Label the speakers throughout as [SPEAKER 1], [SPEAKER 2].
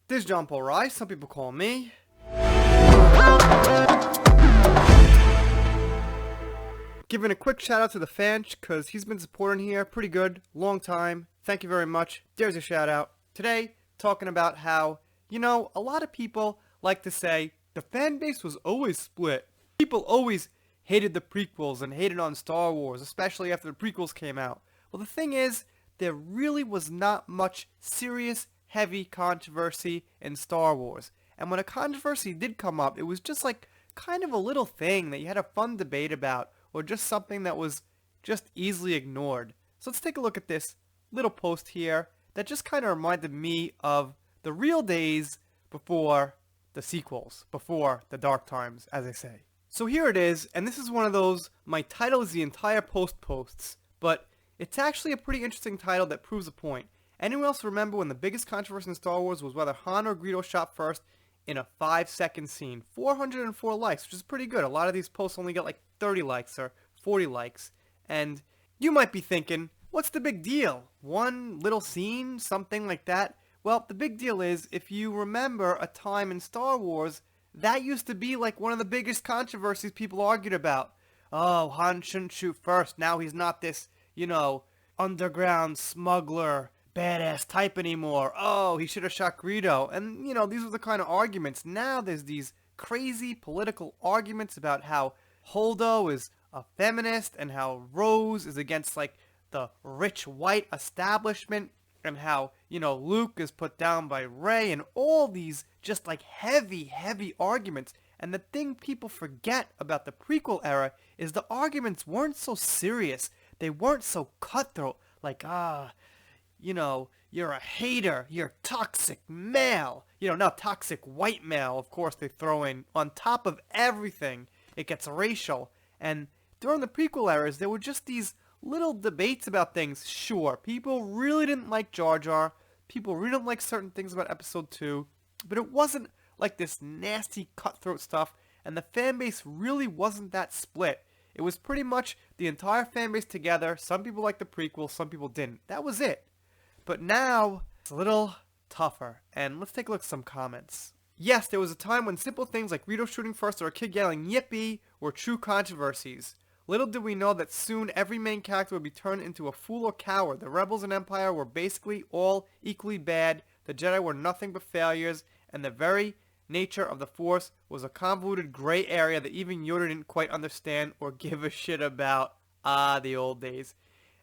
[SPEAKER 1] This is John Paul Rice, some people call me. Giving a quick shout out to the Fanch, because he's been supporting here pretty good, long time. Thank you very much. There's a shout out. Today, talking about how, a lot of people like to say, the fan base was always split. People always hated the prequels and hated on Star Wars, especially after the prequels came out. Well, the thing is, there really was not much serious, heavy controversy in Star Wars. And when a controversy did come up, it was just like kind of a little thing that you had a fun debate about, or just something that was just easily ignored. So let's take a look at this little post here that just kind of reminded me of the real days before the sequels, before the dark times, as I say. So here it is, and this is one of those, my title is the entire posts, but it's actually a pretty interesting title that proves a point. Anyone else remember when the biggest controversy in Star Wars was whether Han or Greedo shot first in a 5-second scene? 404 likes, which is pretty good. A lot of these posts only get like 30 likes or 40 likes. And you might be thinking, what's the big deal? One little scene? Something like that? Well, the big deal is, if you remember a time in Star Wars, that used to be like one of the biggest controversies people argued about. Oh, Han shouldn't shoot first. Now he's not this, underground smuggler badass type anymore. Oh, he should have shot Greedo. And, these were the kind of arguments. Now there's these crazy political arguments about how Holdo is a feminist and how Rose is against, like, the rich white establishment, and how, Luke is put down by Rey, and all these just, like, heavy arguments. And the thing people forget about the prequel era is the arguments weren't so serious. They weren't so cutthroat, like, you're a hater, you're toxic male. Now toxic white male, of course, they throw in. On top of everything, it gets racial. And during the prequel eras, there were just these little debates about things. Sure, people really didn't like Jar Jar. People really didn't like certain things about Episode 2. But it wasn't like this nasty cutthroat stuff. And the fan base really wasn't that split. It was pretty much the entire fan base together. Some people liked the prequel, some people didn't. That was it. But now, it's a little tougher. And let's take a look at some comments. Yes, there was a time when simple things like Greedo shooting first or a kid yelling yippee were true controversies. Little did we know that soon every main character would be turned into a fool or coward. The Rebels and Empire were basically all equally bad. The Jedi were nothing but failures. And the very nature of the Force was a convoluted gray area that even Yoda didn't quite understand or give a shit about. Ah, the old days.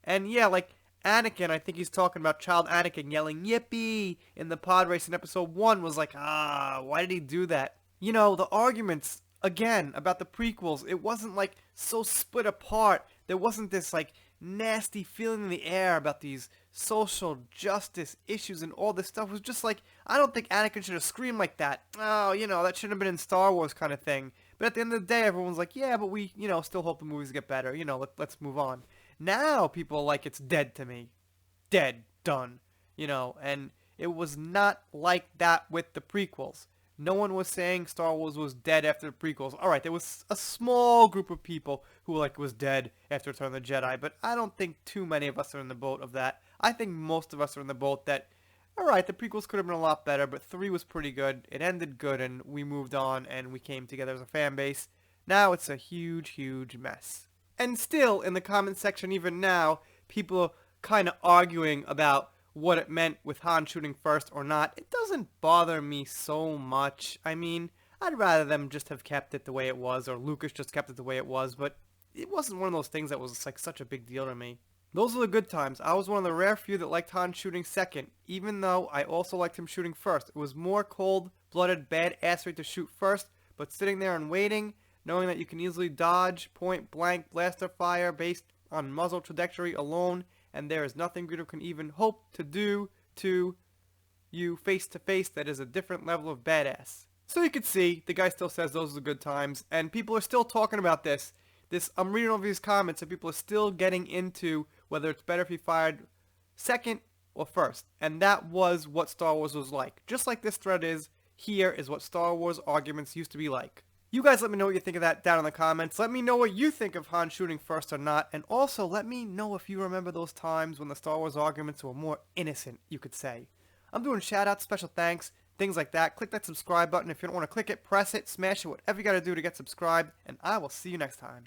[SPEAKER 1] And yeah, like Anakin, I think he's talking about child Anakin yelling yippee in the pod race in Episode 1 was like, why did he do that? The arguments, again, about the prequels, it wasn't like so split apart. There wasn't this like nasty feeling in the air about these social justice issues and all this stuff. It was just like, I don't think Anakin should have screamed like that. Oh, that shouldn't have been in Star Wars kind of thing. But at the end of the day, everyone's like, yeah, but we, still hope the movies get better. Let's move on. Now people are like, it's dead to me. Dead. Done. And it was not like that with the prequels. No one was saying Star Wars was dead after the prequels. Alright, there was a small group of people who were like, it was dead after Return of the Jedi, but I don't think too many of us are in the boat of that. I think most of us are in the boat that, alright, the prequels could have been a lot better, but 3 was pretty good. It ended good, and we moved on, and we came together as a fan base. Now it's a huge mess. And still, in the comment section even now, people are kind of arguing about what it meant with Han shooting first or not. It doesn't bother me so much. I mean, I'd rather them just have kept it the way it was, or Lucas just kept it the way it was, but it wasn't one of those things that was like such a big deal to me. Those were the good times. I was one of the rare few that liked Han shooting second, even though I also liked him shooting first. It was more cold-blooded badassery to shoot first, but sitting there and waiting, knowing that you can easily dodge point-blank blaster fire based on muzzle trajectory alone, and there is nothing Greedo can even hope to do to you face-to-face that is a different level of badass. So you can see, the guy still says those are the good times, and people are still talking about this. I'm reading over these comments, and people are still getting into whether it's better if he fired second or first. And that was what Star Wars was like. Just like this thread is, here is what Star Wars arguments used to be like. You guys let me know what you think of that down in the comments. Let me know what you think of Han shooting first or not. And also let me know if you remember those times when the Star Wars arguments were more innocent, you could say. I'm doing shout outs, special thanks, things like that. Click that subscribe button. If you don't want to click it, press it, smash it, whatever you got to do to get subscribed, and I will see you next time.